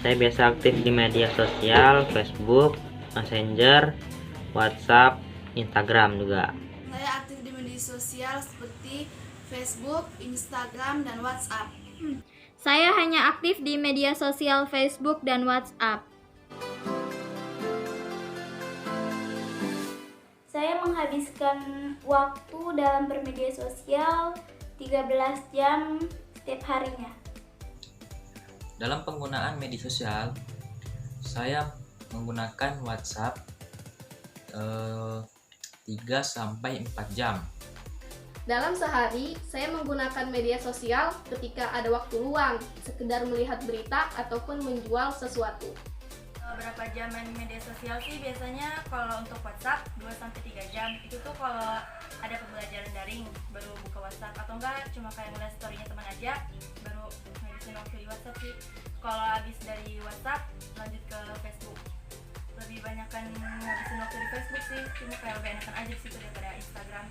Saya biasa aktif di media sosial, Facebook, Messenger, WhatsApp, Instagram juga. Saya aktif di media sosial seperti Facebook, Instagram, dan WhatsApp. Saya hanya aktif di media sosial Facebook dan WhatsApp. Saya menghabiskan waktu dalam bermedia sosial 13 jam setiap harinya. Dalam penggunaan media sosial, saya menggunakan WhatsApp 3-4 jam. Dalam sehari, saya menggunakan media sosial ketika ada waktu luang, sekedar melihat berita ataupun menjual sesuatu. Berapa jam main media sosial sih? Biasanya kalau untuk WhatsApp 2-3 jam. Itu tuh kalau ada pembelajaran daring baru buka WhatsApp, atau enggak cuma kayak ngeliat story-nya teman aja baru ngabisin waktu di WhatsApp sih. Kalau habis dari WhatsApp lanjut ke Facebook. Lebih banyakan ngabisin waktu di Facebook sih, cuma kayak lebih enakan aja sih daripada Instagram.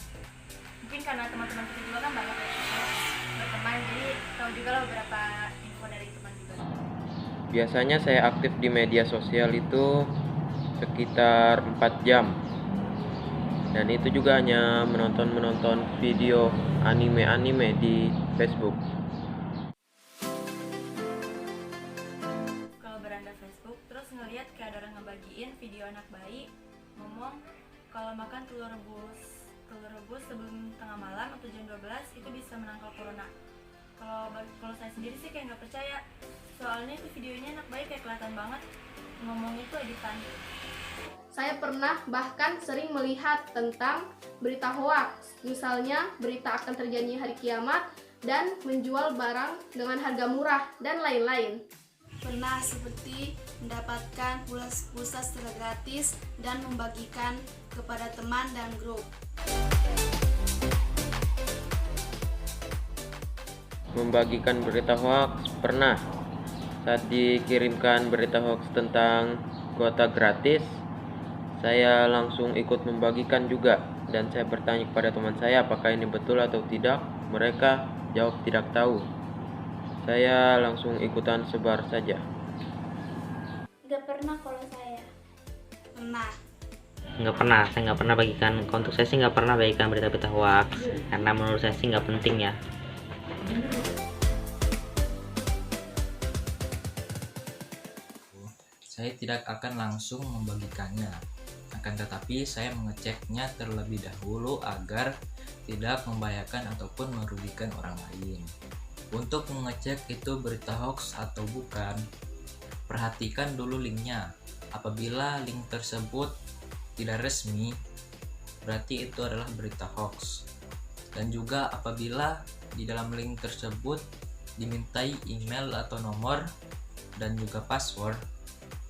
Mungkin karena teman-teman kita juga kan banyak yang berteman, jadi tahu juga lah beberapa info dari teman juga. Biasanya saya aktif di media sosial itu sekitar 4 jam. Dan itu juga hanya menonton video anime di Facebook. Kalau beranda Facebook, terus ngelihat kayak ada orang ngebagiin video anak bayi ngomong kalau makan telur rebus sebelum tengah malam atau jam 12 itu bisa menangkal corona. Kalau saya sendiri sih kayak nggak percaya, soalnya itu videonya anak bayi kayak kelihatan banget ngomongnya itu editan. Saya pernah bahkan sering melihat tentang berita hoaks, misalnya berita akan terjadinya hari kiamat dan menjual barang dengan harga murah dan lain-lain. Pernah seperti mendapatkan pulsa secara gratis dan membagikan kepada teman dan grup. Membagikan berita hoax pernah. Saat dikirimkan berita hoax tentang kuota gratis, saya langsung ikut membagikan juga, dan saya bertanya kepada teman saya apakah ini betul atau tidak. Mereka jawab tidak tahu. Saya langsung ikutan sebar saja. Gak pernah kalau saya. Pernah. Saya nggak pernah bagikan. Untuk saya sih nggak pernah bagikan berita-berita hoax, karena menurut saya sih nggak penting ya. Saya tidak akan langsung membagikannya, akan tetapi saya mengeceknya terlebih dahulu agar tidak membahayakan ataupun merugikan orang lain. Untuk mengecek itu berita hoax atau bukan, perhatikan dulu linknya. Apabila link tersebut tidak resmi, berarti itu adalah berita hoax. Dan juga apabila di dalam link tersebut dimintai email atau nomor dan juga password,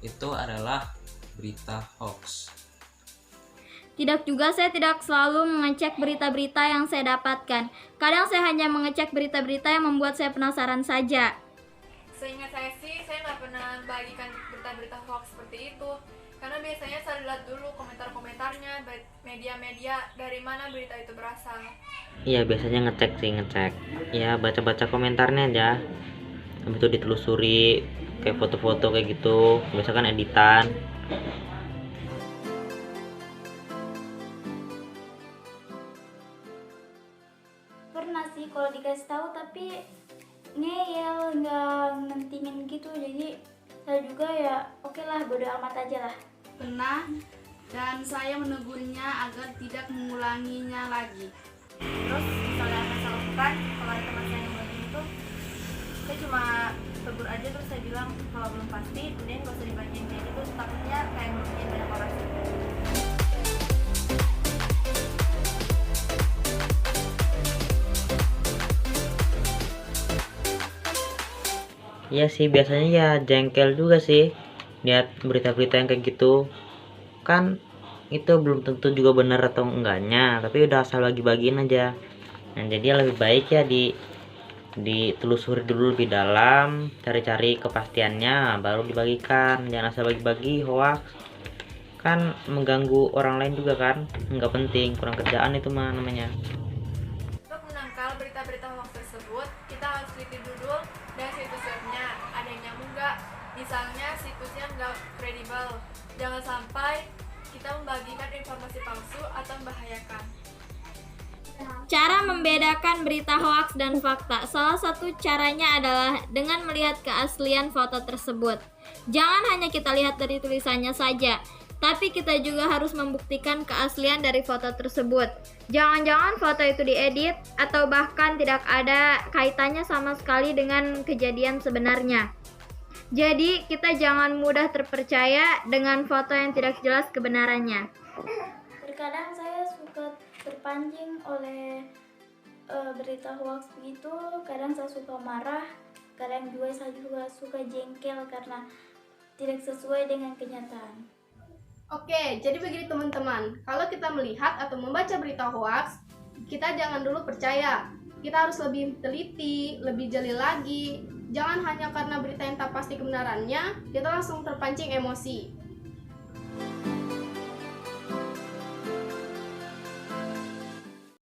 itu adalah berita hoax. Tidak juga, saya tidak selalu mengecek berita-berita yang saya dapatkan. Kadang saya hanya mengecek berita-berita yang membuat saya penasaran saja. Seingat saya sih, saya nggak pernah bagikan berita-berita hoax seperti itu. Karena biasanya saya lihat dulu komentar-komentarnya, media-media dari mana berita itu berasal. Iya, biasanya ngecek. Ya, baca-baca komentarnya aja. Habis itu ditelusuri kayak foto-foto kayak gitu. Biasa kan editan. Pernah sih kalau dikasih tahu tapi ngeyel, nggak nentingin gitu. Jadi saya juga ya oke lah, bodo amat aja lah. Pernah, dan saya menegurnya agar tidak mengulanginya lagi. Terus misalnya akan saya lakukan, kalau ada teman saya yang begini itu, saya cuma tegur aja, terus saya bilang kalau belum pasti udah nggak usah dibagiin kayak gitu, takutnya kayak merugikan banyak orang sih. Iya sih, biasanya ya jengkel juga sih lihat berita-berita yang kayak gitu. Kan itu belum tentu juga benar atau enggaknya, tapi udah asal bagi-bagiin aja. Nah, jadi lebih baik ya ditelusuri dulu lebih dalam, cari-cari kepastiannya baru dibagikan. Jangan asal bagi-bagi hoax, kan mengganggu orang lain juga kan, nggak penting, kurang kerjaan itu mah namanya. Untuk menangkal berita-berita hoax tersebut, kita harus teliti dulu dan situs webnya, ada yang nyambung nggak. Bisa misalnya situsnya nggak kredibel. Jangan sampai kita membagikan informasi palsu atau membahayakan. Cara membedakan berita hoaks dan fakta. Salah satu caranya adalah dengan melihat keaslian foto tersebut. Jangan hanya kita lihat dari tulisannya saja, tapi kita juga harus membuktikan keaslian dari foto tersebut. Jangan-jangan foto itu diedit atau bahkan tidak ada kaitannya sama sekali dengan kejadian sebenarnya. Jadi, kita jangan mudah terpercaya dengan foto yang tidak jelas kebenarannya. Terkadang saya suka terpancing oleh berita hoax begitu. Kadang saya suka marah, kadang juga saya juga suka jengkel karena tidak sesuai dengan kenyataan. Oke, jadi begini teman-teman, kalau kita melihat atau membaca berita hoax, kita jangan dulu percaya. Kita harus lebih teliti, lebih jeli lagi. Jangan hanya karena berita yang tak pasti kebenarannya, kita langsung terpancing emosi.